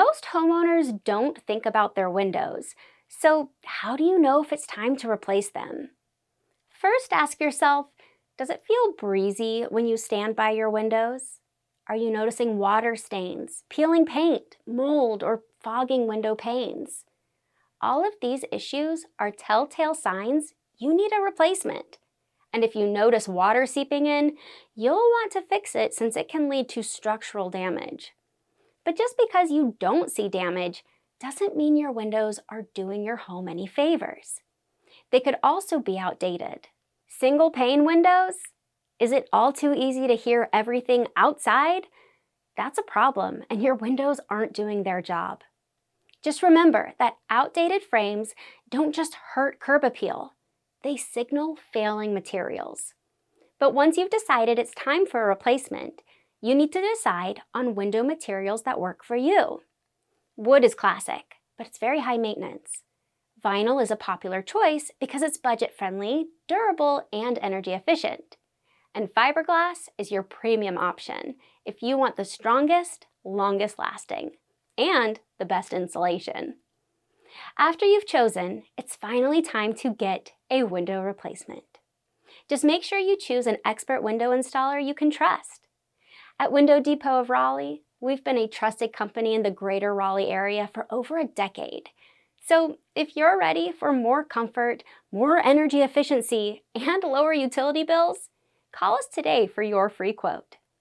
Most homeowners don't think about their windows, so how do you know if it's time to replace them? First, ask yourself, does it feel breezy when you stand by your windows? Are you noticing water stains, peeling paint, mold, or fogging window panes? All of these issues are telltale signs you need a replacement. And if you notice water seeping in, you'll want to fix it since it can lead to structural damage. But just because you don't see damage doesn't mean your windows are doing your home any favors. They could also be outdated. Single pane windows? Is it all too easy to hear everything outside? That's a problem, and your windows aren't doing their job. Just remember that outdated frames don't just hurt curb appeal, they signal failing materials. But once you've decided it's time for a replacement, you need to decide on window materials that work for you. Wood is classic, but it's very high maintenance. Vinyl is a popular choice because it's budget-friendly, durable, and energy efficient. And fiberglass is your premium option if you want the strongest, longest lasting, and the best insulation. After you've chosen, it's finally time to get a window replacement. Just make sure you choose an expert window installer you can trust. At Window Depot of Raleigh, we've been a trusted company in the greater Raleigh area for over a decade. So if you're ready for more comfort, more energy efficiency, and lower utility bills, call us today for your free quote.